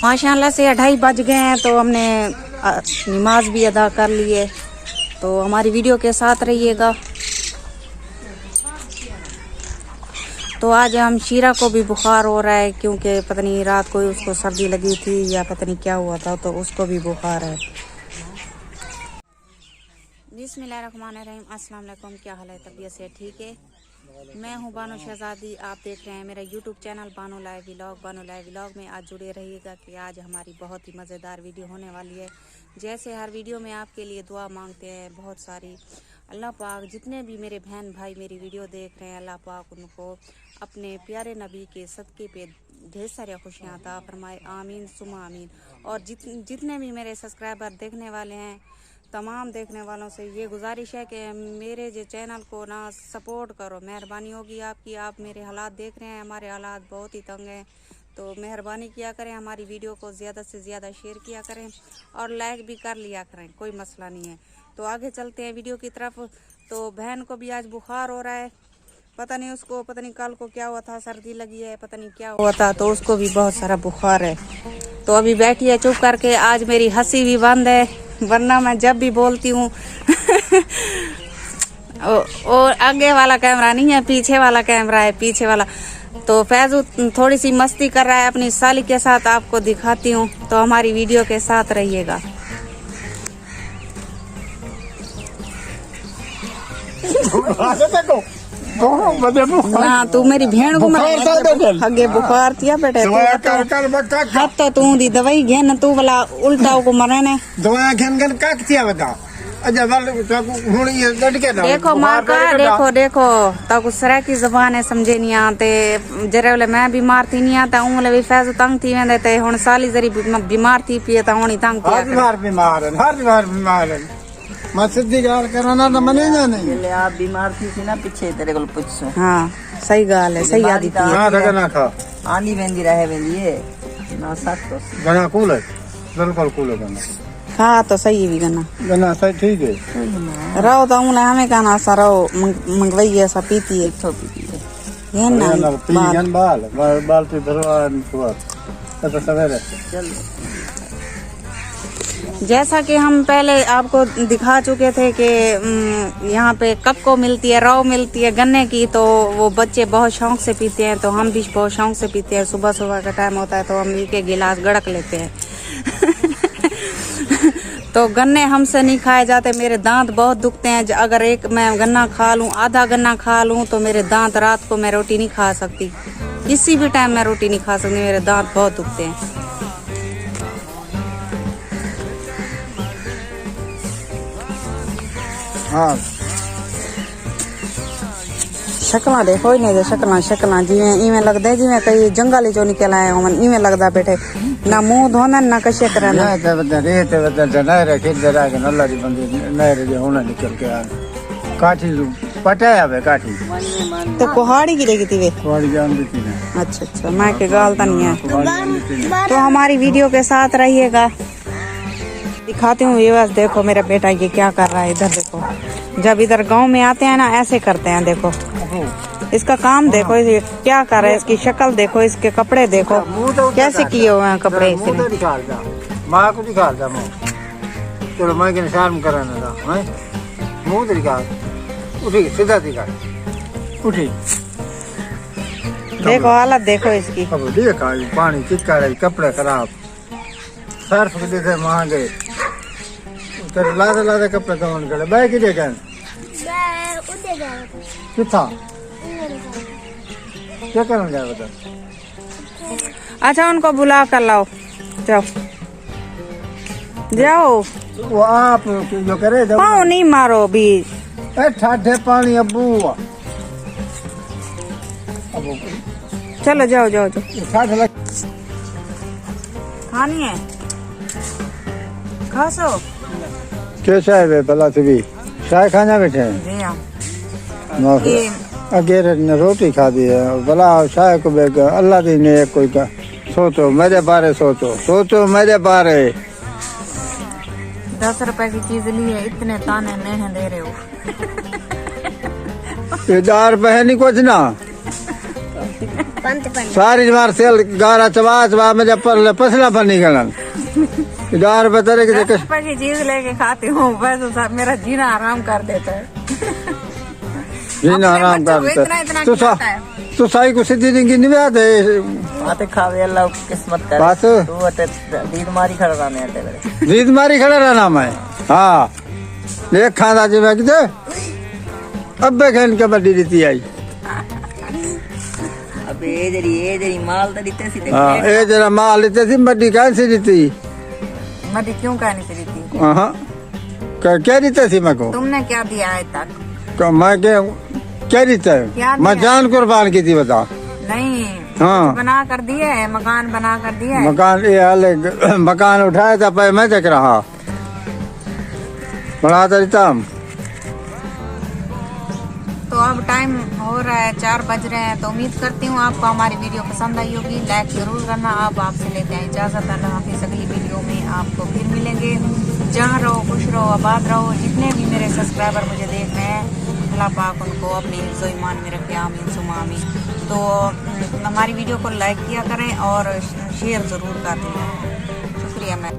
माशाल्लाह से 2:30 बज गए हैं, तो हमने नमाज भी अदा कर ली है। तो हमारी वीडियो के साथ रहिएगा। तो आज हम शीरा को भी बुखार हो रहा है, क्योंकि पता नहीं रात को उसको सर्दी लगी थी या पता नहीं क्या हुआ था, तो उसको भी बुखार है। बिस्मिल्लाहिर्रहमानिर्रहीम, अस्सलाम वालेकुम। क्या हाल है? तबीयत से ठीक है? मैं हूं बानो शहजादी। आप देख रहे हैं मेरा YouTube channel Bano live vlog. Bano live vlog में आज जुड़े रहिएगा कि आज हमारी बहुत ही मज़ेदार वीडियो होने वाली है। जैसे हर वीडियो में आपके लिए दुआ मांगते हैं बहुत सारी। अल्लाह पाक जितने भी मेरे बहन भाई मेरी वीडियो देख रहे हैं, अल्लाह पाक उनको अपने प्यारे नबी के सदक़े पे ढेर सारी खुशियाँ अता फरमाए। आमीन सुमा आमीन। और जितने भी मेरे सब्सक्राइबर देखने वाले हैं, तमाम देखने वालों से ये गुजारिश है कि मेरे जो चैनल को ना सपोर्ट करो। मेहरबानी होगी आपकी। आप मेरे हालात देख रहे हैं, हमारे हालात बहुत ही तंग हैं, तो मेहरबानी किया करें, हमारी वीडियो को ज़्यादा से ज़्यादा शेयर किया करें और लाइक भी कर लिया करें, कोई मसला नहीं है। तो आगे चलते हैं वीडियो की तरफ। तो बहन को भी आज बुखार हो रहा है, पता नहीं उसको, पता नहीं कल को क्या हुआ था, सर्दी लगी है, पता नहीं क्या हुआ था, तो उसको भी बहुत सारा बुखार है। तो अभी बैठी है चुप करके। आज मेरी हंसी भी बंद है, वरना मैं जब भी बोलती हूँ और आगे वाला कैमरा नहीं है, पीछे वाला कैमरा है, पीछे वाला। तो फैजू थोड़ी सी मस्ती कर रहा है अपनी साली के साथ, आपको दिखाती हूँ, तो हमारी वीडियो के साथ रहिएगा। हाँ, तू मेरी भेड़ को आगे बुखार थिया बेटे, हाथ तो तू दी दवाई घेन, तू वाला उल्टा को मरने दवाई घेन काक थिया बता। देखो मार का, देखो देखो ताकू सरा की जबान है, समझे नहीं आते। जरे वाले मैं बीमार थी नहीं आता हूँ, वाले भी फैज तंग थी वेंदे ते हुन साली जरी बीमार थी पिए ता हुन तंग पिया। हर बार बीमार है। मैं सीधी गाल कराना तो मनेगा नहीं। ले आप बीमार थी ना पीछे तेरे को पूछो। हाँ सही गाल है, सही आदि थी। हां रगा ना खा आंधी वेंदी रहे वेंदी है ना साथ तो गना कूल है, बिल्कुल कूल है गना। हाँ तो सही भी गना सही ठीक है। रहो तो उन्हें हमें कहना सा रहो मंगवाई ऐसा पीती है, तो पीती है ये ना पीगन बाल पे भरवा हुआ तो सवेरे चल। जैसा कि हम पहले आपको दिखा चुके थे कि यहाँ पे कप को मिलती है, रव मिलती है गन्ने की, तो वो बच्चे बहुत शौक से पीते हैं, तो हम भी बहुत शौक से पीते हैं। सुबह सुबह का टाइम होता है तो हम एक गिलास गड़क लेते हैं तो गन्ने हमसे नहीं खाए जाते, मेरे दांत बहुत दुखते हैं। अगर एक मैं गन्ना खा लूँ, आधा गन्ना खा लूँ, तो मेरे दांत, रात को मैं रोटी नहीं खा सकती, किसी भी टाइम मैं रोटी नहीं खा सकती, मेरे दांत बहुत दुखते हैं। हाँ शक्ल देखो ही नहीं, शक्ल जिमें इवें लगता है जिमें कई जंगल चो निकल आए हो, इवें लगता बेटे ना मुंह धोना ना कशे करना। काठी पटाया वे काठी तो कुहाड़ी गिरेगी थी वे। अच्छा अच्छा, मैं के गालता नहीं है। तो हमारी वीडियो के साथ रहिएगा, दिखाती हूँ ये। बस देखो मेरा बेटा ये क्या कर रहा है, इधर देखो। जब इधर गांव में आते हैं ना ऐसे करते हैं, देखो इसका काम देखो, ये क्या कर रहा है, इसकी शक्ल देखो, इसके कपड़े देखो कैसे किए हुए हैं कपड़े इसने। माँ को दिखा दे चलो मैं के शर्म कराना था मुंह तो दिखा। उठी सीधा दिखा, उठी देखो हालत देखो इसकी। अब देखा पानी चिपका रही, कपड़े खराब, सर्फ के देखे महंगे, तेरे लादे कपड़े कौन करे बैग की देखें किथा क्या करना जाए बता। अच्छा उनको बुला कर लाओ, जाओ जाओ। वो आप जो करे पाँव नहीं मारो भी, ठाठे पानी अबू चलो जाओ जाओ जाओ। खानी है खासो कैसा है भला भी चाय खाना बैठे हैं। अगे ने रोटी खा दी है भला चाय को बेग अल्लाह दी ने कोई का सोचो मेरे बारे, सोचो मेरे बारे। 10 रुपए की चीज ली है, इतने ताने नहीं दे रहे हो। ये 4 रुपए है नहीं कुछ ना, सारी मार सेल गारा चबा मुझे पर पसला पर निकलन 10 रुपए तेरे के 10 रुपए की चीज लेके खाती हूँ बस मेरा जीना आराम कर देता है। जीना आराम कर देता तू साई को सीधी नहीं गिनी आते आते खावे अल्लाह की किस्मत कर बस तू अते दीद मारी खड़ा रहने आते करे दीद मारी खड़ा रहना मैं हाँ देख खादा जी मैं किते अब्बे खेल कबड्डी जीती आई अब ये जरी माल तो देते सी हाँ ये जरा माल लेते थी मड्डी कैसे जीती मड्डी क्यों कहनी से जीती हाँ क्या जीते थी मैं को तुमने क्या दिया है तक तो मैं क्या जीता क्या मैं दिया? जान कुर्बान की थी बता नहीं हाँ बना कर दिया है मकान बना कर दिया है मकान ये हाल मकान उठाया था पर मैं देख रहा बनाता रहता हम तो अब टाइम हो रहा है 4 बज रहे हैं तो उम्मीद करती हूँ आपको हमारी वीडियो पसंद आई होगी। लाइक जरूर करना। आप आपसे लेते हैं इजाजत। अल्लाह हाफिज़। अगली वीडियो में आपको फिर मिलेंगे। जहाँ रहो खुश रहो आबाद रहो। जितने भी मेरे सब्सक्राइबर मुझे देख रहे हैं अल्लाह पाक उनको अपने इज़्ज़ो ईमान में रखे आमीन सुमा आमीन। तो हमारी वीडियो को लाइक किया करें और शेयर ज़रूर कर दें। शुक्रिया। मैं